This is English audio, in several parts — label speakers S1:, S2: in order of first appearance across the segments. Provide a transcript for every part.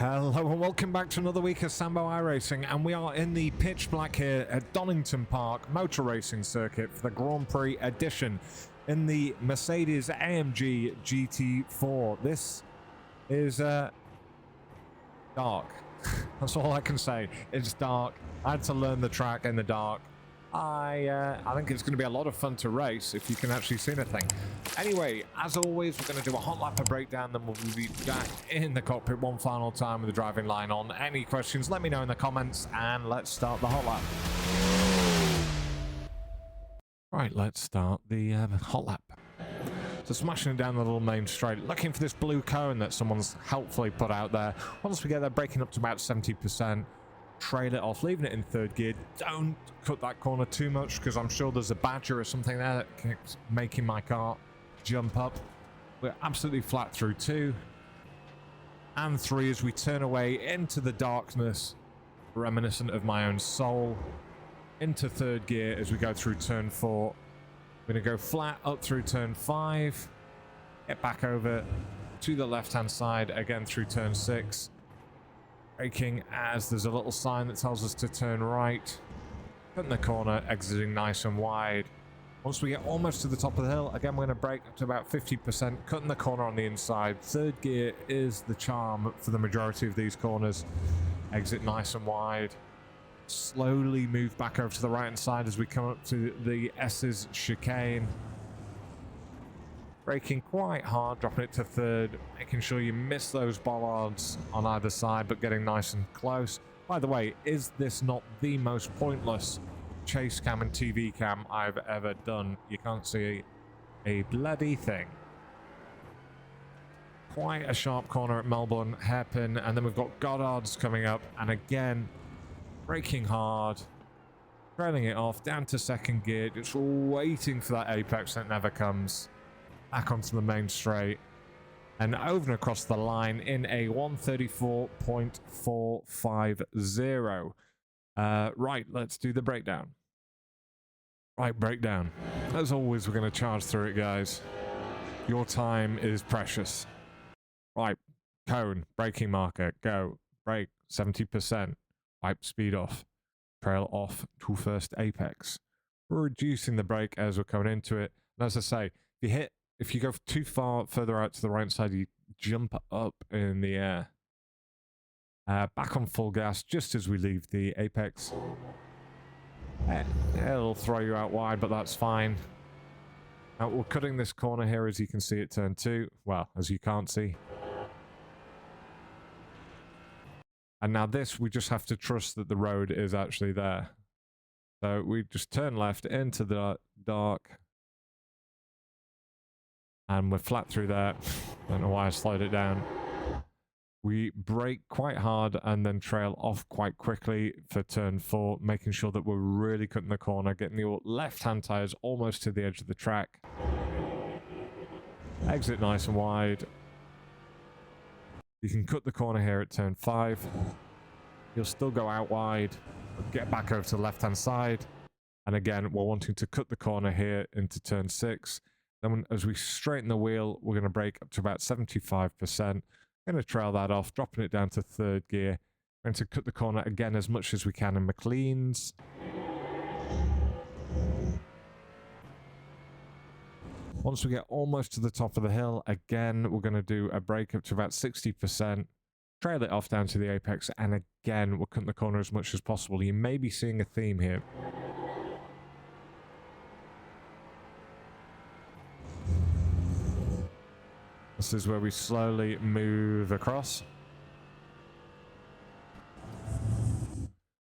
S1: Hello and welcome back to another week of Sambo iRacing, and we are in the pitch black here at Donington Park Motor Racing Circuit for the Grand Prix edition in the Mercedes AMG GT4. This is dark. That's all I can say. It's dark. I had to learn the track in the dark. I think it's going to be a lot of fun to race if you can actually see anything. Anyway, as always, we're going to do a hot lap of breakdown, then we'll be back in the cockpit one final time with the driving line on. Any questions, let me know in the comments, and let's start the hot lap. Right, let's start the hot lap. So smashing it down the little main straight, looking for this blue cone that someone's helpfully put out there. Once we get there, braking up to about 70%. Trail it off, leaving it in third gear. Don't cut that corner too much because I'm sure there's a badger or something there that keeps making my car jump up. We're absolutely flat through 2 and 3 as we turn away into the darkness, reminiscent of my own soul, into third gear as we go through turn 4. We're going to go flat up through turn 5, get back over to the left hand side again through turn 6. Braking as there's a little sign that tells us to turn right. Cutting the corner, exiting nice and wide. Once we get almost to the top of the hill, again we're going to brake up to about 50%, cutting the corner on the inside. Third gear is the charm for the majority of these corners. Exit nice and wide. Slowly move back over to the right hand side as we come up to the S's chicane. Braking quite hard, dropping it to third, making sure you miss those bollards on either side, but getting nice and close. By the way, is this not the most pointless chase cam and TV cam I've ever done? You can't see a bloody thing. Quite a sharp corner at Melbourne, hairpin, and then we've got Goddard's coming up, and again, braking hard, trailing it off, down to second gear, just waiting for that apex that never comes. Back onto the main straight and over and across the line in a 134.450. Right, let's do the breakdown. Right, breakdown. As always, we're going to charge through it, guys. Your time is precious. Right, cone, braking marker, go. Brake, 70%. Wipe speed off. Trail off to first apex. We're reducing the brake as we're coming into it. And as I say, if you go too far further out to the right side, you jump up in the air. Back on full gas just as we leave the apex. It'll throw you out wide, but that's fine. Now we're cutting this corner here, as you can see at turn 2. Well, as you can't see. And now this, we just have to trust that the road is actually there. So we just turn left into the dark. And we're flat through there. Don't know why I slowed it down. We brake quite hard and then trail off quite quickly for turn 4, making sure that we're really cutting the corner, getting your left-hand tires almost to the edge of the track. Exit nice and wide. You can cut the corner here at turn 5. You'll still go out wide, but get back over to the left-hand side. And again, we're wanting to cut the corner here into turn 6. Then as we straighten the wheel, we're going to brake up to about 75%. Going to trail that off, dropping it down to third gear. Going to cut the corner again as much as we can in McLean's. Once we get almost to the top of the hill, again, we're going to do a brake up to about 60%. Trail it off down to the apex, and again, we're cutting the corner as much as possible. You may be seeing a theme here. This is where we slowly move across.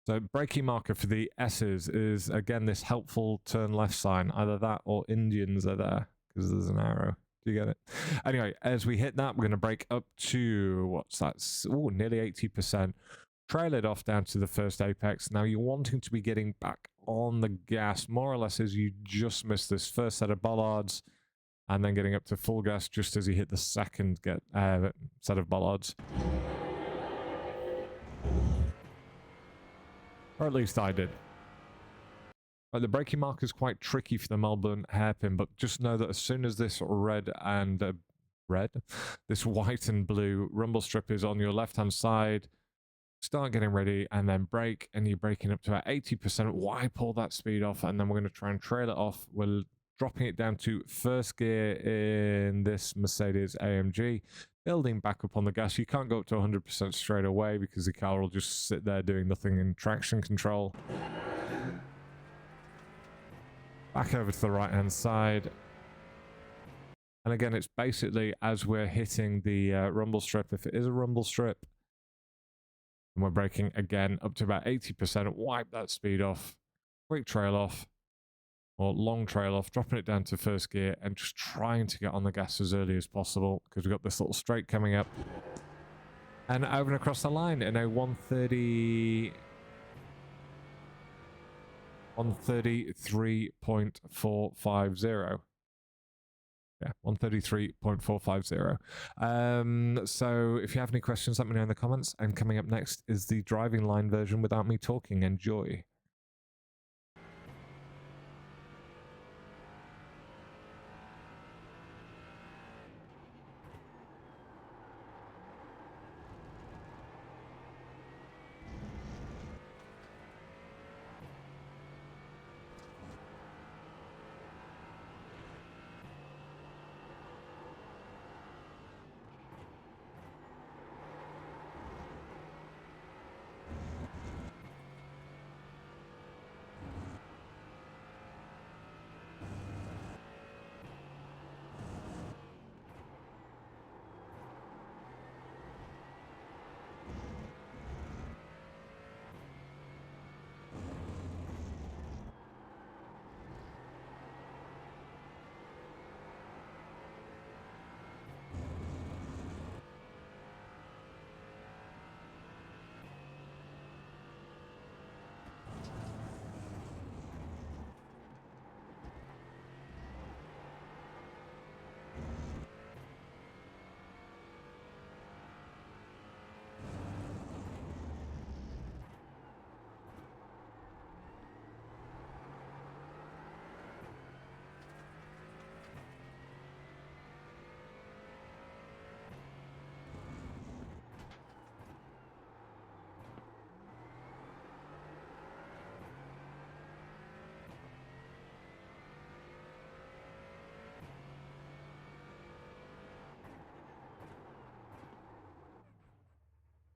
S1: So braking marker for the S's is, again, this helpful turn left sign. Either that or Indians are there, because there's an arrow. Do you get it? Anyway, as we hit that, we're going to brake up to, what's that? Oh, nearly 80%. Trail it off down to the first apex. Now you're wanting to be getting back on the gas, more or less as you just missed this first set of bollards. And then getting up to full gas just as you hit the second set of bollards. Or at least I did. But the braking marker is quite tricky for the Melbourne hairpin, but just know that as soon as this red and red. This white and blue rumble strip is on your left-hand side. Start getting ready and then brake, and you're braking up to about 80%. Why pull that speed off? And then we're going to try and trail it off. We're dropping it down to first gear in this Mercedes AMG, building back up on the gas. You can't go up to 100% straight away because the car will just sit there doing nothing in traction control. Back over to the right-hand side. And again, it's basically as we're hitting the rumble strip, if it is a rumble strip, and we're braking again up to about 80%, wipe that speed off, quick trail off, or long trail off, dropping it down to first gear, and just trying to get on the gas as early as possible, because we've got this little straight coming up. And over and across the line in a 133.450. Yeah, 133.450. So if you have any questions, let me know in the comments. And coming up next is the driving line version without me talking. Enjoy.